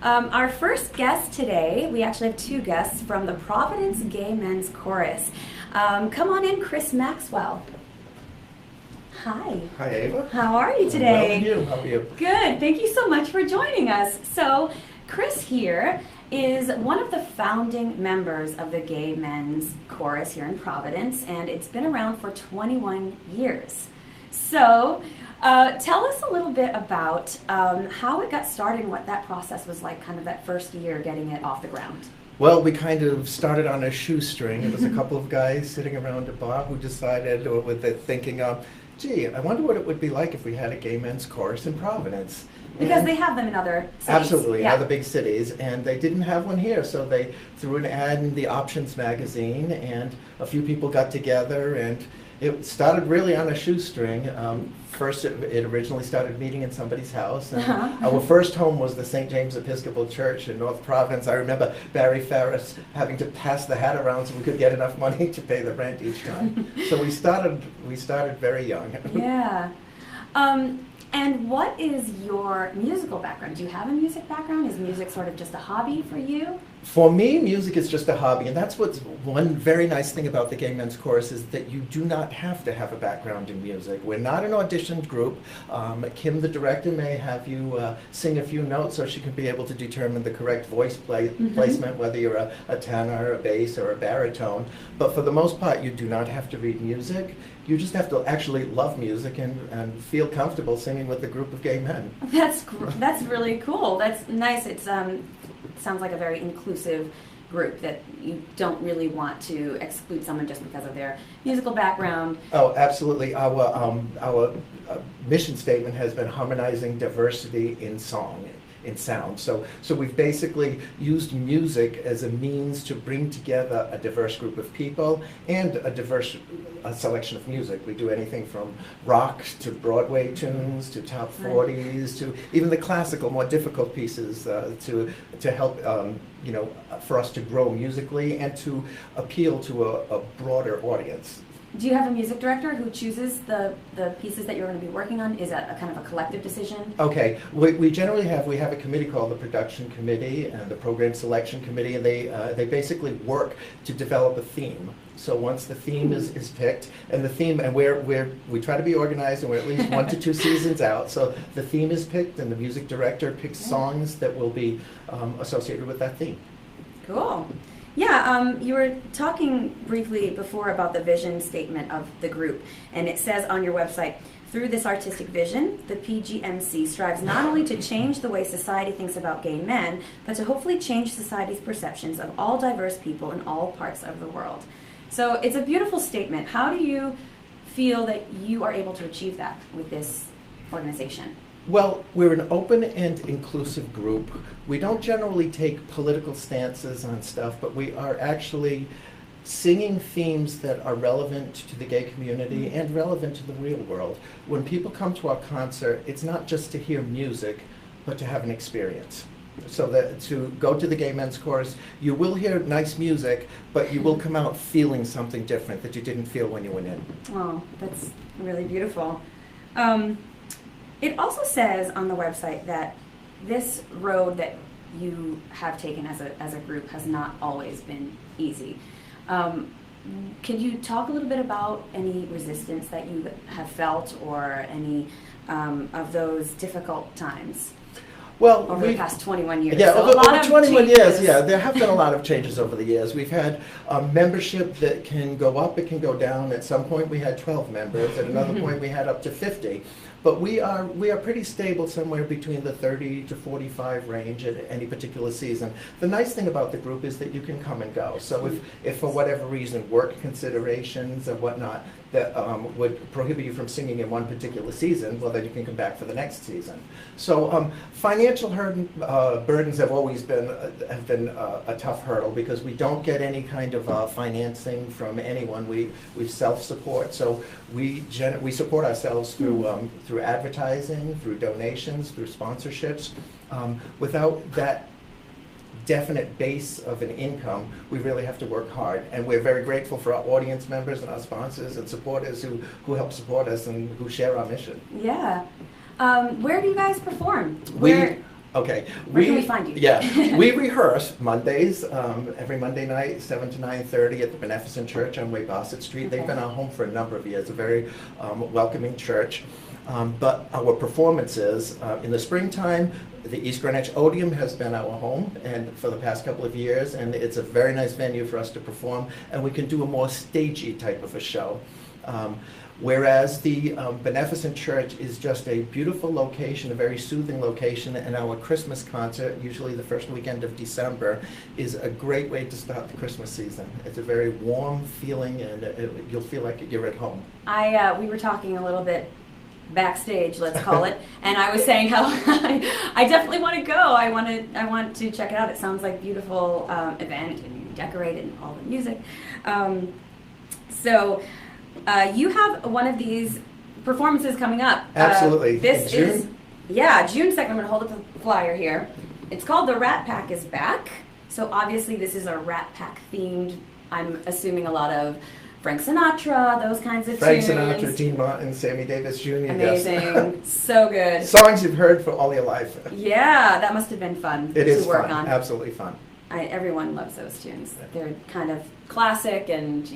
Our first guest today, we actually have two guests from the Providence Gay Men's Chorus. Come on in, Chris Maxwell. Hi. Hi, Ava. How are you today? Well, and you? How are you? Good. Thank you so much for joining us. So, Chris here is one of the founding members of the Gay Men's Chorus here in Providence, and it's been around for 21 years. So, tell us a little bit about how it got started and what that process was like, kind of that first year getting it off the ground. Well, we kind of started on a shoestring. It was a couple of guys sitting around a bar who decided, or with the thinking of, gee, I wonder what it would be like if we had a gay men's chorus in Providence. Because they have them in other cities. Absolutely, yeah. other big cities, and they didn't have one here, so they threw an ad in the Options magazine, and a few people got together, and it started really on a shoestring. First, it originally started meeting in somebody's house. And our first home was the St. James Episcopal Church in North Providence. I remember Barry Ferris having to pass the hat around so we could get enough money to pay the rent each time. So we started very young. Yeah. And what is your musical background? Do you have a music background? Is music sort of just a hobby for you? For me, music is just a hobby, and that's what's one very nice thing about the Gay Men's Chorus is that you do not have to have a background in music. We're not an auditioned group. Kim, the director, may have you sing a few notes so she can be able to determine the correct voice placement, whether you're a tenor, a bass, or a baritone. But for the most part, you do not have to read music. You just have to actually love music and feel comfortable singing with a group of gay men. That's really cool. That's nice. It sounds like a very inclusive group that you don't really want to exclude someone just because of their musical background. Oh, absolutely. Our mission statement has been harmonizing diversity in song. In sound. So we've basically used music as a means to bring together a diverse group of people and a diverse selection of music. We do anything from rock to Broadway tunes to top 40s to even the classical, more difficult pieces to help for us to grow musically and to appeal to a broader audience. Do you have a music director who chooses the pieces that you're going to be working on? Is that a kind of a collective decision? Okay, we generally have a committee called the Production Committee and the Program Selection Committee, and they basically work to develop a theme. So once the theme is picked, and the theme, and we try to be organized, and we're at least 1 to 2 seasons out. So the theme is picked, and the music director picks songs that will be associated with that theme. Cool. Yeah, you were talking briefly before about the vision statement of the group, and it says on your website, through this artistic vision, the PGMC strives not only to change the way society thinks about gay men, but to hopefully change society's perceptions of all diverse people in all parts of the world. So it's a beautiful statement. How do you feel that you are able to achieve that with this organization? Well, we're an open and inclusive group. We don't generally take political stances on stuff, but we are actually singing themes that are relevant to the gay community and relevant to the real world. When people come to our concert, it's not just to hear music, but to have an experience. So that to go to the Gay Men's Chorus, you will hear nice music, but you will come out feeling something different that you didn't feel when you went in. Oh, that's really beautiful. It also says on the website that this road that you have taken as a group has not always been easy. Can you talk a little bit about any resistance that you have felt or any of those difficult times? Well, over the past 21 years. Yeah, so over 21 changes. years, yeah, there have been a lot of changes over the years. We've had membership that can go up, it can go down. At some point we had 12 members, at another point we had up to 50. But we are pretty stable somewhere between the 30 to 45 range at any particular season. The nice thing about the group is that you can come and go. So if for whatever reason, work considerations and whatnot, that would prohibit you from singing in one particular season, well then you can come back for the next season. So financial burdens have always been a tough hurdle because we don't get any kind of financing from anyone. We self-support, so we support ourselves through advertising, through donations, through sponsorships. Without that definite base of an income, we really have to work hard. And we're very grateful for our audience members and our sponsors and supporters who help support us and who share our mission. Yeah. Where do you guys perform? Okay. Where can we find you? Yeah, we rehearse Mondays, every Monday night, 7 to 9:30 at the Beneficent Church on Way Bassett Street. They've been our home for a number of years, a very welcoming church. But our performances, in the springtime, the East Greenwich Odeum has been our home and for the past couple of years, and it's a very nice venue for us to perform, and we can do a more stagey type of a show. Whereas the Beneficent Church is just a beautiful location, a very soothing location, and our Christmas concert, usually the first weekend of December, is a great way to start the Christmas season. It's a very warm feeling, and you'll feel like you're at home. We were talking a little bit backstage, let's call it, and I was saying how I definitely want to go. I want to check it out. It sounds like a beautiful event, and you decorate it and all the music. So you have one of these performances coming up. Absolutely. This June? is June 2nd. I'm going to hold up the flyer here. It's called The Rat Pack is Back. So obviously this is a Rat Pack themed. I'm assuming a lot of Frank Sinatra, those kinds of Frank tunes. Sinatra, Dean Martin, Sammy Davis Jr. Amazing. Yes. So good. Songs you've heard for all your life. Yeah, that must have been fun It is to work fun. on. Absolutely fun. Everyone loves those tunes. They're kind of classic, and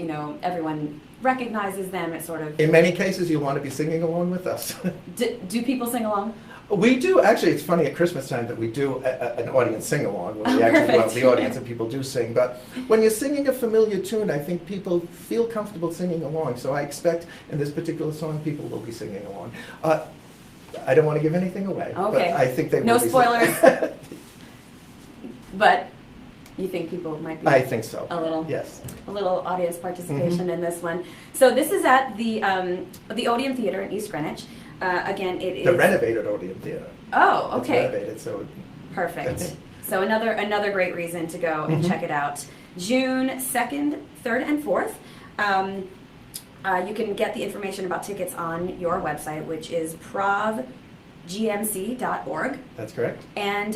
everyone recognizes them. It's sort of. In many cases, you'll want to be singing along with us. Do people sing along? We do. Actually, it's funny at Christmas time that we do an audience sing-along when we actually go out to the audience and people do sing. But when you're singing a familiar tune, I think people feel comfortable singing along. So I expect in this particular song, people will be singing along. I don't want to give anything away, Okay. but I think they will No be spoilers. But you think people might be? I think so. A little. Yes. A little audience participation in this one. So this is at the Odeum Theater in East Greenwich. Again, it is The renovated Odeum Theater. Oh, It's okay. renovated, so Perfect. So another great reason to go and check it out. June 2nd, 3rd, and 4th. You can get the information about tickets on your website, which is provgmc.org. That's correct. And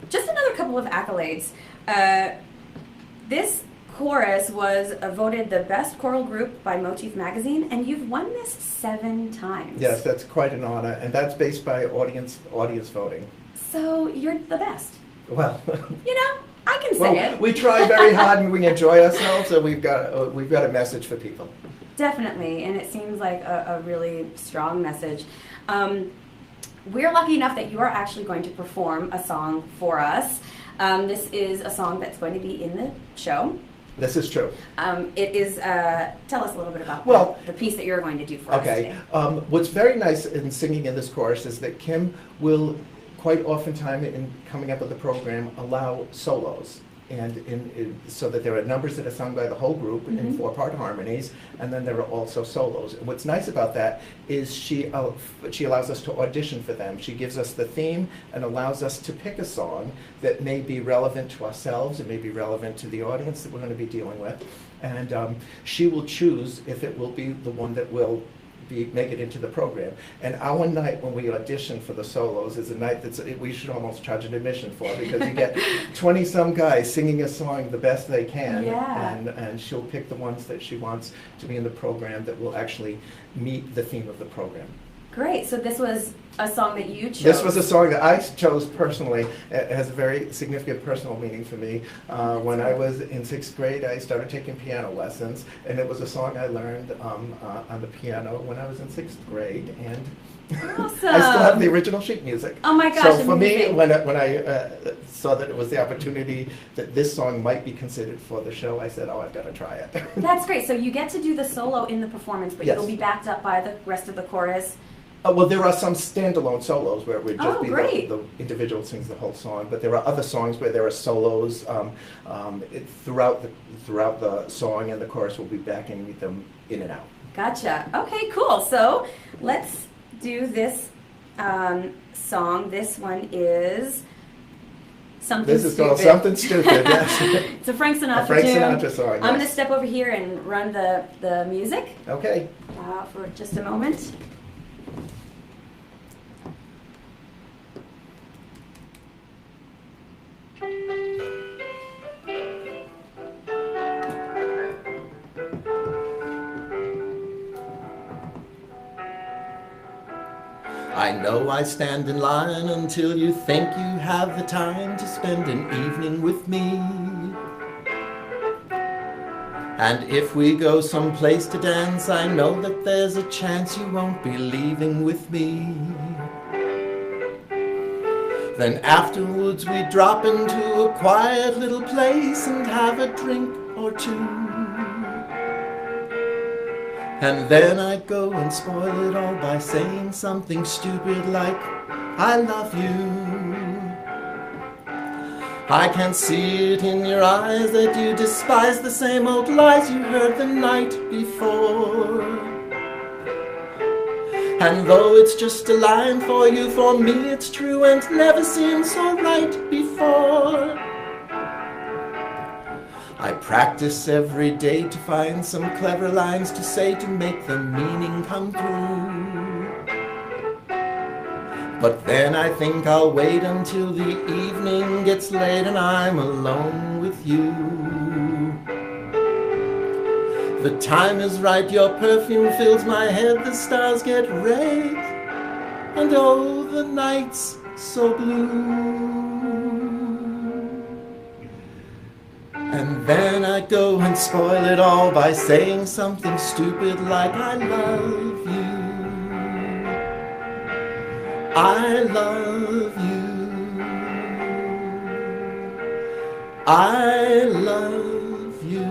just another couple of accolades. This chorus was voted the best choral group by Motif magazine, and you've won this 7 times. Yes, that's quite an honor, and that's based by audience voting. So you're the best. Well, I can say it. we try very hard and we enjoy ourselves, so we've got a message for people. Definitely, and it seems like a really strong message. We're lucky enough that you are actually going to perform a song for us. This is a song that's going to be in the show. This is true. It is. Tell us a little bit about the piece that you're going to do for us today. What's very nice in singing in this chorus is that Kim will quite oftentimes in coming up with the program allow solos. And so that there are numbers that are sung by the whole group in 4-part harmonies, and then there are also solos. And what's nice about that is she allows us to audition for them. She gives us the theme and allows us to pick a song that may be relevant to ourselves, it may be relevant to the audience that we're going to be dealing with. And she will choose if it will be the one that will make it into the program. And our night when we audition for the solos is a night we should almost charge an admission for, because you get 20-some guys singing a song the best they can, and she'll pick the ones that she wants to be in the program that will actually meet the theme of the program. Great. So this was a song that you chose. This was a song that I chose personally. It has a very significant personal meaning for me. When I was in 6th grade, I started taking piano lessons, and it was a song I learned on the piano when I was in 6th grade. And awesome. I still have the original sheet music. Oh my gosh! So for amazing. me, when I saw that it was the opportunity that this song might be considered for the show, I said, "Oh, I've got to try it." That's great. So you get to do the solo in the performance, but Yes. you'll be backed up by the rest of the chorus. Well, there are some standalone solos where it would just be great. the individual sings the whole song, but there are other songs where there are solos throughout the song, and the chorus will be backing them in and out. Gotcha. Okay, cool. So let's do this song. This one is Something This is Stupid. called Something Stupid, yes. It's a Frank Sinatra A Frank tune. Sinatra song, I'm going to yes. step over here and run the music Okay. for just a moment. I know I stand in line until you think you have the time to spend an evening with me. And if we go someplace to dance, I know that there's a chance you won't be leaving with me. Then afterwards we drop into a quiet little place and have a drink or two. And then I'd go and spoil it all by saying something stupid like, I love you. I can see it in your eyes that you despise the same old lies you heard the night before. And though it's just a line for you, for me it's true and never seemed so right before. I practice every day to find some clever lines to say to make the meaning come through. But then I think I'll wait until the evening gets late and I'm alone with you. The time is right, your perfume fills my head, the stars get red, and oh, the night's so blue. And then I go and spoil it all by saying something stupid like, I love you. I love you. I love you.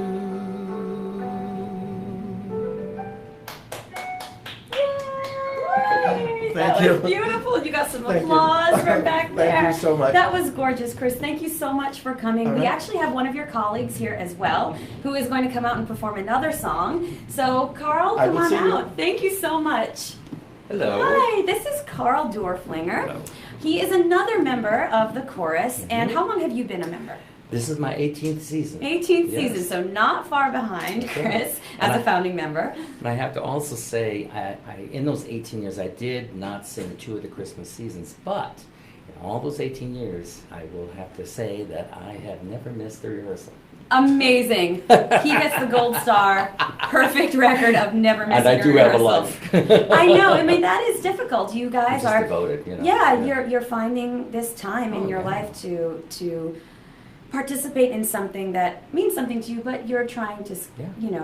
Yay! Thank That you. was beautiful. You got some Thank you. applause from back there. Thank you so much. That was gorgeous, Chris. Thank you so much for coming. All We right. actually have one of your colleagues here as well, who is going to come out and perform another song. So, Karl, I come will on see you. out. Thank you so much. Hello. Hi, this is Karl Doerflinger. Hello. He is another member of the chorus. And how long have you been a member? This is my 18th season. 18th Yes. season, so not far behind Chris as a founding member. And I have to also say, I in those 18 years, I did not sing 2 of the Christmas seasons, but in all those 18 years, I will have to say that I have never missed a rehearsal. Amazing. He gets the gold star. Perfect record of never missing And I a do have a rehearsal. life. I know. I mean, that is difficult. You I'm guys just are. devoted, you know. Yeah, you're finding this time in Oh, your yeah. life to participate in something that means something to you, but you're trying to, Yeah.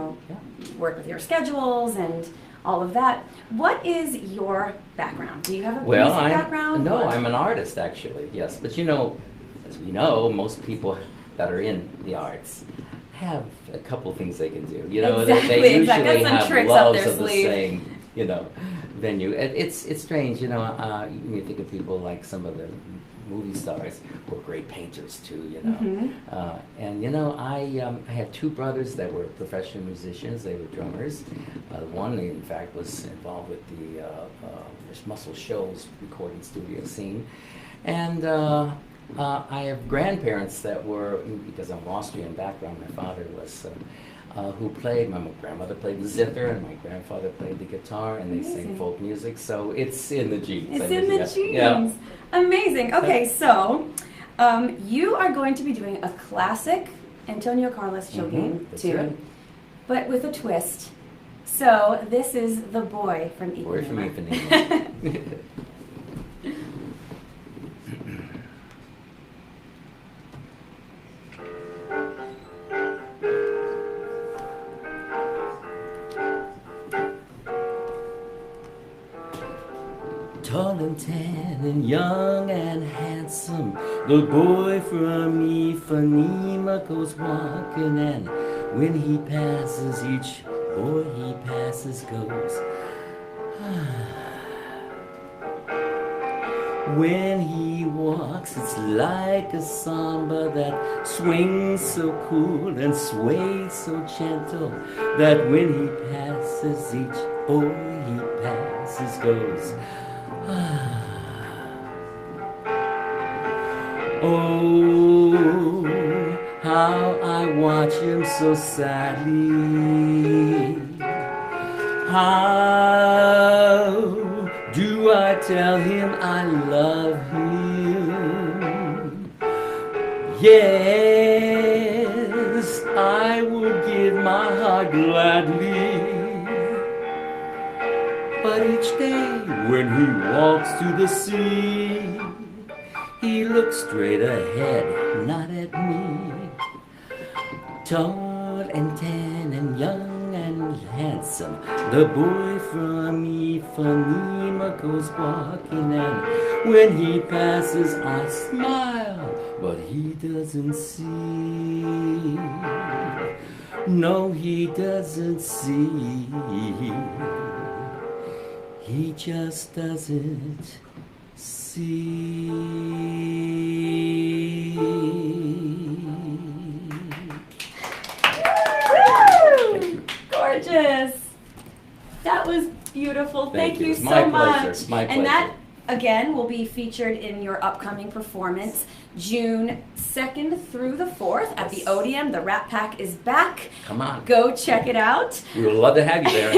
work with your schedules and all of that. What is your background? Do you have a Well, music background? no, or- I'm an artist actually, yes. But you know, as we know, most people that are in the arts have a couple things they can do. You know, Exactly, they exactly. usually Got some have tricks up loves their of the sleeve. same, venue. It's strange, you know. You think of people like some of the movie stars who are great painters too, you know. Mhm. And you know, I had 2 brothers that were professional musicians. They were drummers. One, in fact, was involved with the Muscle Shoals recording studio scene. And I have grandparents that were, because I'm Austrian background, my father was, who played, my grandmother played the zither and my grandfather played the guitar, and they Amazing. sing folk music, so it's in the genes. It's I in guess, the yeah. genes. Amazing. Okay, so you are going to be doing a classic Antonio Carlos Jobim That's tune, right. but with a twist. So this is The Boy from Ipanema. Boy from Ipanema. Tall and tan and young and handsome, the boy from Ipanema goes walking, and when he passes, each boy he passes goes. When he walks, it's like a samba that swings so cool and sways so gentle, that when he passes, each boy he passes goes. Oh, how I watch him so sadly. How do I tell him I love him? Yes, I would give my heart gladly, but But each day when he walks to the sea, he looks straight ahead, not at me. Tall and tan and young and handsome, the boy from Ipanema goes walking, and when he passes I smile, but he doesn't see. No, he doesn't see. He just doesn't see. Gorgeous. That was beautiful. Thank you It's so my much. pleasure. My And that, pleasure. again, will be featured in your upcoming performance, June 2nd through the 4th at the Odeum. The Rat Pack is back. Come on. Go check it out. We would love to have you there.